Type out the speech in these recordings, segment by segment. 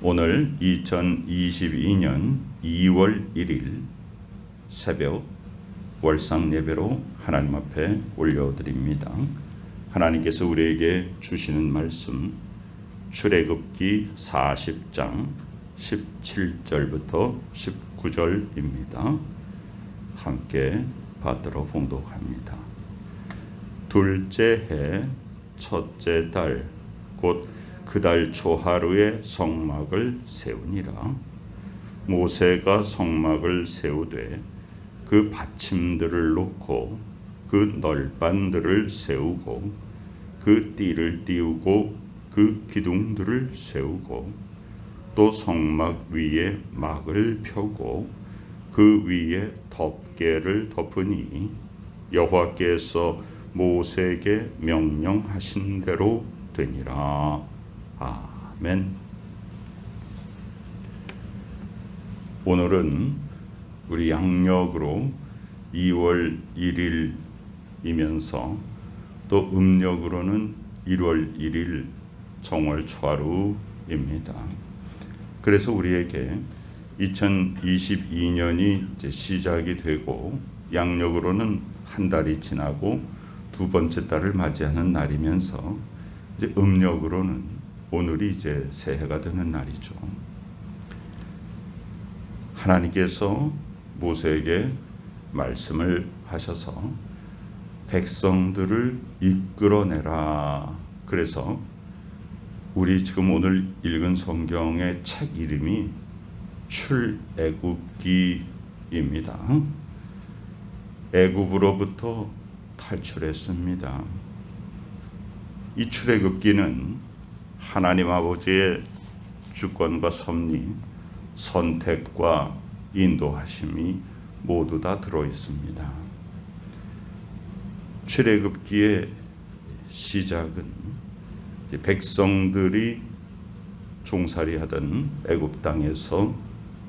오늘 2022년 2월 1일 새벽 월상 예배로 하나님 앞에 올려드립니다. 하나님께서 우리에게 주시는 말씀 출애굽기 40장 17절부터 19절입니다. 함께 받들어 봉독합니다. 둘째 해 첫째 달 곧 그 달 초하루에 성막을 세우니라. 모세가 성막을 세우되 그 받침들을 놓고 그 널반들을 세우고 그 띠를 띄우고 그 기둥들을 세우고 또 성막 위에 막을 펴고 그 위에 덮개를 덮으니 여호와께서 모세에게 명령하신 대로 되니라. 아멘. 오늘은 우리 양력으로 2월 1일이면서 또 음력으로는 1월 1일 정월 초하루입니다. 그래서 우리에게 2022년이 이제 시작이 되고 양력으로는 한 달이 지나고 두 번째 달을 맞이하는 날이면서 이제 음력으로는 오늘이 이제 새해가 되는 날이죠. 하나님께서 모세에게 말씀을 하셔서 백성들을 이끌어내라. 그래서 우리 지금 오늘 읽은 성경의 책 이름이 출애굽기입니다. 애굽으로부터 탈출했습니다. 이 출애굽기는 하나님 아버지의 주권과 섭리, 선택과 인도하심이 모두 다 들어 있습니다. 출애굽기의 시작은 백성들이 종살이하던 애굽 땅에서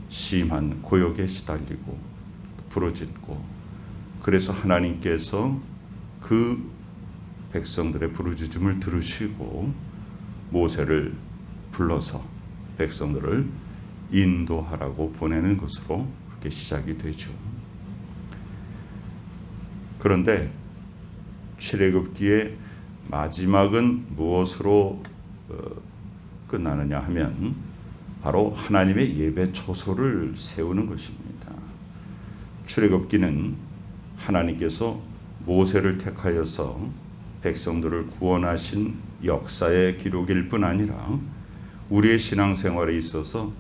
심한 고역에 시달리고 부르짖고, 그래서 하나님께서 그 백성들의 부르짖음을 들으시고 모세를 불러서 백성들을 인도하라고 보내는 것으로 그렇게 시작이 되죠. 그런데 출애굽기의 마지막은 무엇으로 끝나느냐 하면 바로 하나님의 예배 초소를 세우는 것입니다. 출애굽기는 하나님께서 모세를 택하여서 백성들을 구원하신 역사의 기록일 뿐 아니라 우리의 신앙생활에 있어서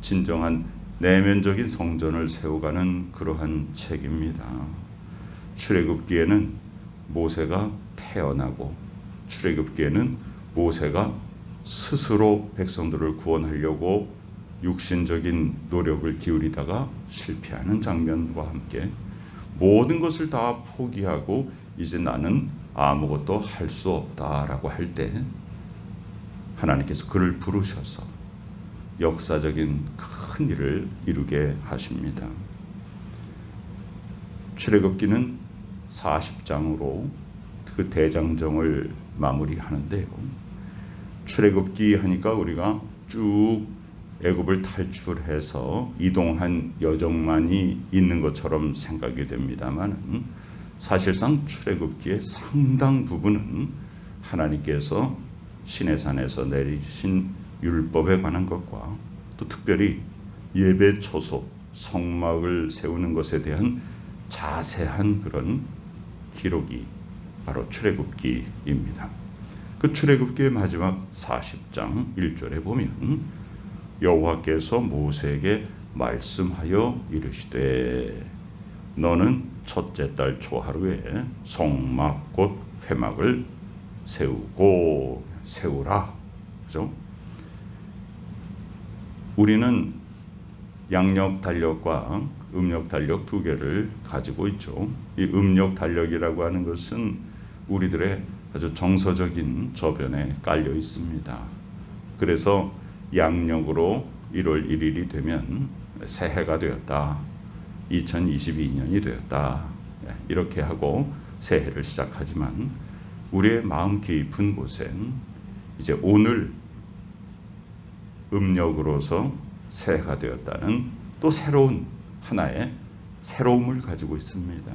진정한 내면적인 성전을 세워가는 그러한 책입니다. 출애굽기에는 모세가 태어나고, 출애굽기에는 모세가 스스로 백성들을 구원하려고 육신적인 노력을 기울이다가 실패하는 장면과 함께 모든 것을 다 포기하고 이제 나는 아무것도 할 수 없다라고 할 때 하나님께서 그를 부르셔서 역사적인 큰 일을 이루게 하십니다. 출애굽기는 40장으로 그 대장정을 마무리하는데요. 출애굽기 하니까 우리가 쭉 애굽을 탈출해서 이동한 여정만이 있는 것처럼 생각이 됩니다만 사실상 출애굽기의 상당 부분은 하나님께서 시내산에서 내리신 율법에 관한 것과 또 특별히 예배 초소, 성막을 세우는 것에 대한 자세한 그런 기록이 바로 출애굽기입니다. 그 출애굽기의 마지막 40장 1절에 보면 여호와께서 모세에게 말씀하여 이르시되 너는 첫째 달 초하루에 성막 곧 회막을 세우라. 그죠? 우리는 양력 달력과 음력 달력 두 개를 가지고 있죠. 이 음력 달력이라고 하는 것은 우리들의 아주 정서적인 저변에 깔려 있습니다. 그래서 양력으로 1월 1일이 되면 새해가 되었다. 2022년이 되었다. 이렇게 하고 새해를 시작하지만 우리의 마음 깊은 곳엔 이제 오늘 음력으로서 새해가 되었다는 또 새로운 하나의 새로움을 가지고 있습니다.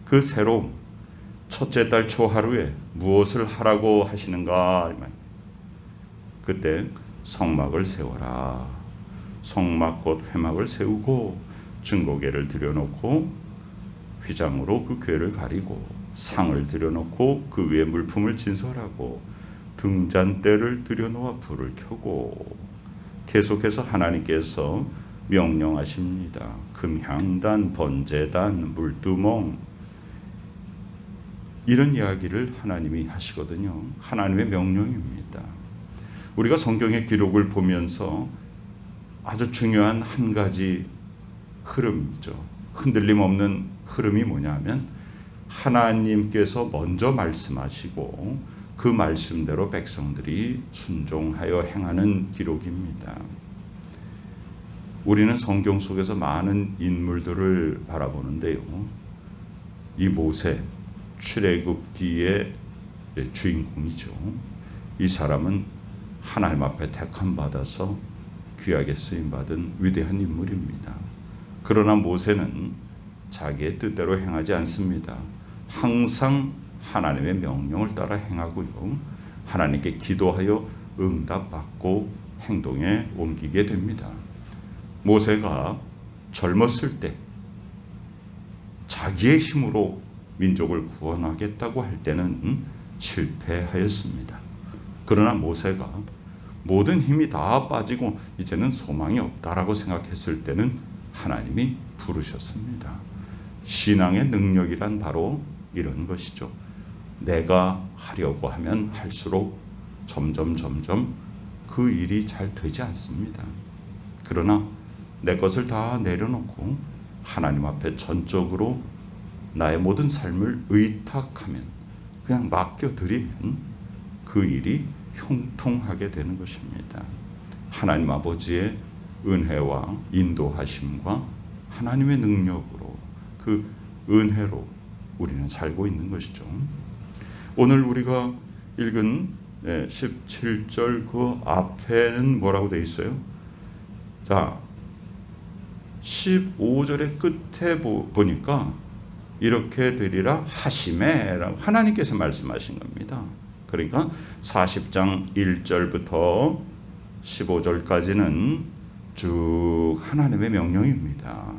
그 새로움, 첫째 달 초하루에 무엇을 하라고 하시는가? 그때 성막을 세워라. 성막 곧 회막을 세우고 증거궤를 들여놓고 휘장으로 그 궤를 가리고 상을 들여놓고 그 위에 물품을 진설하고 등잔대를 들여놓아 불을 켜고, 계속해서 하나님께서 명령하십니다. 금향단, 번제단, 물두멍, 이런 이야기를 하나님이 하시거든요. 하나님의 명령입니다. 우리가 성경의 기록을 보면서 아주 중요한 한 가지 흐름이죠. 흔들림 없는 흐름이 뭐냐면 하나님께서 먼저 말씀하시고 그 말씀대로 백성들이 순종하여 행하는 기록입니다. 우리는 성경 속에서 많은 인물들을 바라보는데요. 이 모세, 출애굽기의 주인공이죠. 이 사람은 하나님 앞에 택함 받아서 귀하게 쓰임 받은 위대한 인물입니다. 그러나 모세는 자기의 뜻대로 행하지 않습니다. 항상 하나님의 명령을 따라 행하고요. 하나님께 기도하여 응답받고 행동에 옮기게 됩니다. 모세가 젊었을 때 자기의 힘으로 민족을 구원하겠다고 할 때는 실패하였습니다. 그러나 모세가 모든 힘이 다 빠지고 이제는 소망이 없다라고 생각했을 때는 하나님이 부르셨습니다. 신앙의 능력이란 바로 이런 것이죠. 내가 하려고 하면 할수록 점점 그 일이 잘 되지 않습니다. 그러나 내 것을 다 내려놓고 하나님 앞에 전적으로 나의 모든 삶을 의탁하면, 그냥 맡겨드리면 그 일이 형통하게 되는 것입니다. 하나님 아버지의 은혜와 인도하심과 하나님의 능력으로, 그 은혜로 우리는 살고 있는 것이죠. 오늘 우리가 읽은 17절 그 앞에는 뭐라고 되어 있어요? 자, 15절의 끝에 보니까 이렇게 되리라 하시매라고 하나님께서 말씀하신 겁니다. 그러니까 40장 1절부터 15절까지는 쭉 하나님의 명령입니다.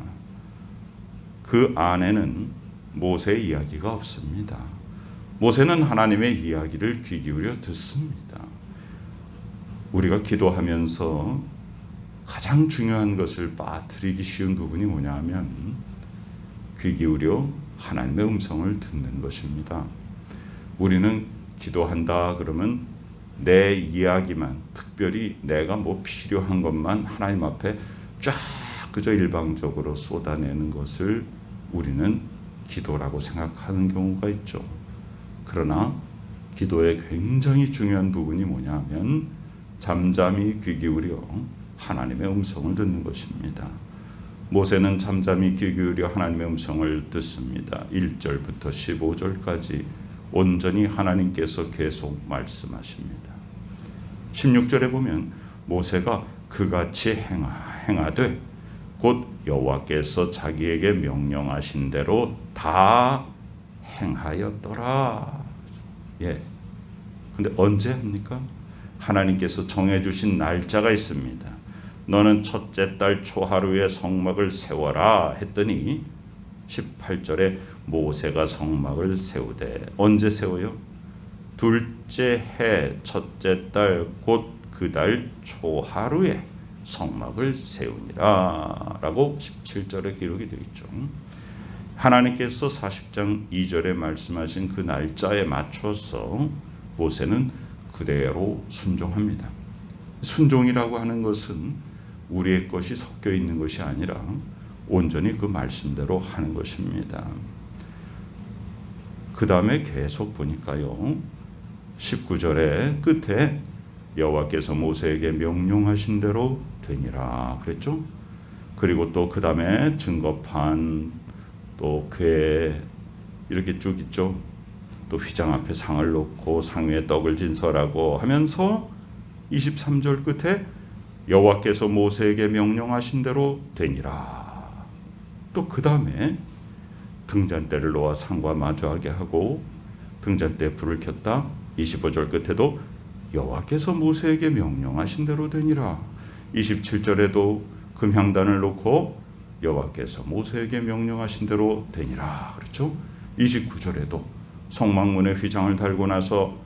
그 안에는 모세의 이야기가 없습니다. 모세는 하나님의 이야기를 귀 기울여 듣습니다. 우리가 기도하면서 가장 중요한 것을 빠뜨리기 쉬운 부분이 뭐냐면 귀 기울여 하나님의 음성을 듣는 것입니다. 우리는 기도한다 그러면 내 이야기만, 특별히 내가 뭐 필요한 것만 하나님 앞에 쫙 그저 일방적으로 쏟아내는 것을 우리는 기도라고 생각하는 경우가 있죠. 그러나 기도의 굉장히 중요한 부분이 뭐냐면 잠잠히 귀 기울여 하나님의 음성을 듣는 것입니다. 모세는 잠잠히 귀 기울여 하나님의 음성을 듣습니다. 1절부터 15절까지 온전히 하나님께서 계속 말씀하십니다. 16절에 보면 모세가 그같이 행하되 곧 여호와께서 자기에게 명령하신 대로 다 행하였더라. 근데 언제 합니까? 하나님께서 정해주신 날짜가 있습니다. 너는 첫째 달 초하루에 성막을 세워라 했더니 18절에 모세가 성막을 세우되, 언제 세워요? 둘째 해 첫째 달 곧 그 달 초하루에 성막을 세우니라 라고 17절에 기록이 되어 있죠. 하나님께서 40장 2절에 말씀하신 그 날짜에 맞춰서 모세는 그대로 순종합니다. 순종이라고 하는 것은 우리의 것이 섞여 있는 것이 아니라 온전히 그 말씀대로 하는 것입니다. 그 다음에 계속 보니까요, 19절의 끝에 여호와께서 모세에게 명령하신 대로 되니라 그랬죠. 그리고 또 그 다음에 증거판, 또 궤 이렇게 쭉 있죠. 또 휘장 앞에 상을 놓고 상 위에 떡을 진설하고 하면서 23절 끝에 여호와께서 모세에게 명령하신 대로 되니라. 또 그 다음에 등잔대를 놓아 산과 마주하게 하고 등잔대에 불을 켰다. 25절 끝에도 여호와께서 모세에게 명령하신 대로 되니라. 27절에도 금향단을 놓고 여호와께서 모세에게 명령하신 대로 되니라. 그렇죠? 29절에도 성막문에 휘장을 달고 나서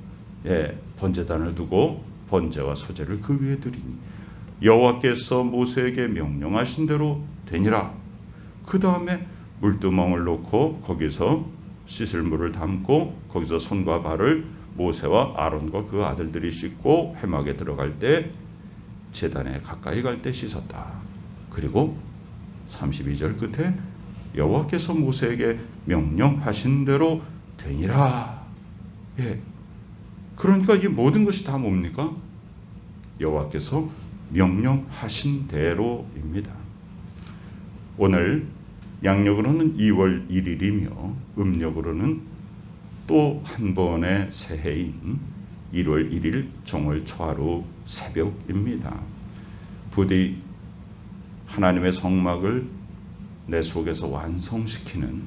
번제단을 두고 번제와 소제를 그 위에 드리니 여호와께서 모세에게 명령하신 대로 되니라. 그 다음에 물두멍을 놓고 거기서 씻을 물을 담고 거기서 손과 발을 모세와 아론과 그 아들들이 씻고 회막에 들어갈 때 제단에 가까이 갈 때 씻었다. 그리고 32절 끝에 여호와께서 모세에게 명령하신 대로 되니라. 그러니까 이 모든 것이 다 뭡니까? 여호와께서 명령하신 대로입니다. 오늘 양력으로는 2월 1일이며 음력으로는 또 한 번의 새해인 1월 1일 정월 초하루 새벽입니다. 부디 하나님의 성막을 내 속에서 완성시키는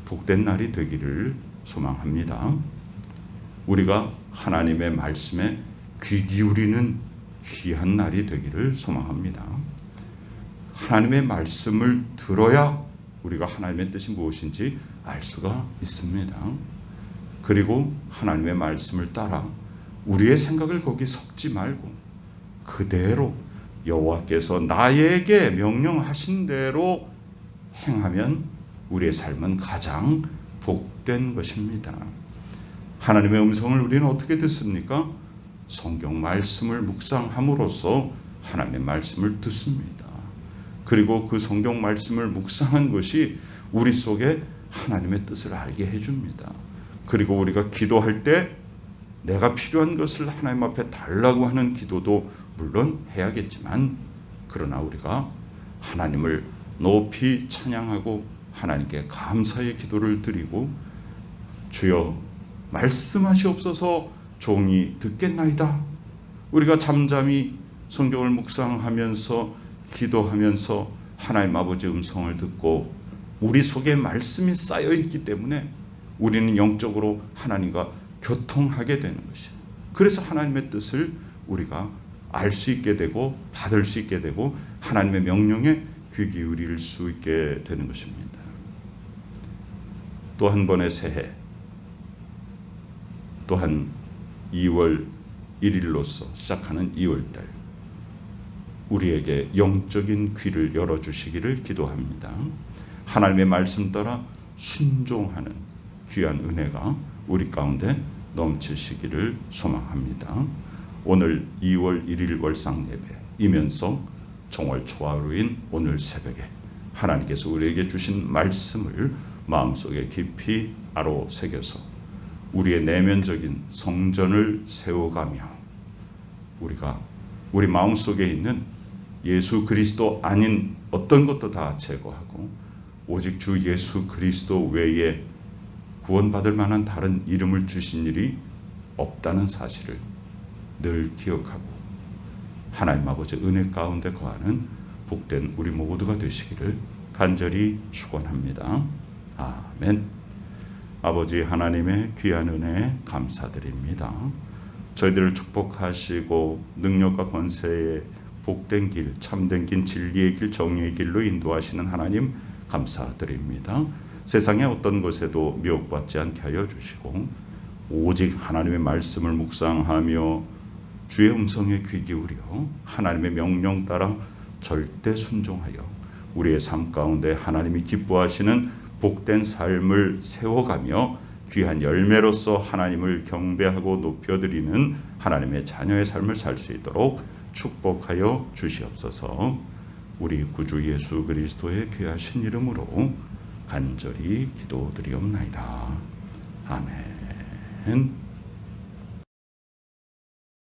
복된 날이 되기를 소망합니다. 우리가 하나님의 말씀에 귀 기울이는 귀한 날이 되기를 소망합니다. 하나님의 말씀을 들어야 우리가 하나님의 뜻이 무엇인지 알 수가 있습니다. 그리고 하나님의 말씀을 따라 우리의 생각을 거기 섞지 말고 그대로 여호와께서 나에게 명령하신 대로 행하면 우리의 삶은 가장 복된 것입니다. 하나님의 음성을 우리는 어떻게 듣습니까? 성경 말씀을 묵상함으로써 하나님의 말씀을 듣습니다. 그리고 그 성경 말씀을 묵상한 것이 우리 속에 하나님의 뜻을 알게 해줍니다. 그리고 우리가 기도할 때 내가 필요한 것을 하나님 앞에 달라고 하는 기도도 물론 해야겠지만 그러나 우리가 하나님을 높이 찬양하고 하나님께 감사의 기도를 드리고 주여 말씀하시옵소서 종이 듣겠나이다. 우리가 잠잠히 성경을 묵상하면서 기도하면서 하나님 아버지 음성을 듣고 우리 속에 말씀이 쌓여 있기 때문에 우리는 영적으로 하나님과 교통하게 되는 것이에요. 그래서 하나님의 뜻을 우리가 알 수 있게 되고 받을 수 있게 되고 하나님의 명령에 귀 기울일 수 있게 되는 것입니다. 또 한 번의 새해, 또한 2월 1일로서 시작하는 2월달 우리에게 영적인 귀를 열어주시기를 기도합니다. 하나님의 말씀 따라 순종하는 귀한 은혜가 우리 가운데 넘치시기를 소망합니다. 오늘 2월 1일 월상 예배이면서 정월 초하루인 오늘 새벽에 하나님께서 우리에게 주신 말씀을 마음속에 깊이 아로 새겨서 우리의 내면적인 성전을 세워가며 우리가 우리 마음속에 있는 예수 그리스도 아닌 어떤 것도 다 제거하고 오직 주 예수 그리스도 외에 구원받을 만한 다른 이름을 주신 일이 없다는 사실을 늘 기억하고 하나님 아버지 은혜 가운데 거하는 복된 우리 모두가 되시기를 간절히 축원합니다. 아멘. 아버지 하나님의 귀한 은혜 감사드립니다. 저희들을 축복하시고 능력과 권세의 복된 길, 참된 길, 진리의 길, 정의의 길로 인도하시는 하나님 감사드립니다. 세상의 어떤 것에도 미혹받지 않게 하여 주시고 오직 하나님의 말씀을 묵상하며 주의 음성에 귀 기울여 하나님의 명령 따라 절대 순종하여 우리의 삶 가운데 하나님이 기뻐하시는 복된 삶을 세워가며 귀한 열매로서 하나님을 경배하고 높여드리는 하나님의 자녀의 삶을 살 수 있도록 축복하여 주시옵소서. 우리 구주 예수 그리스도의 귀하신 이름으로 간절히 기도드리옵나이다. 아멘.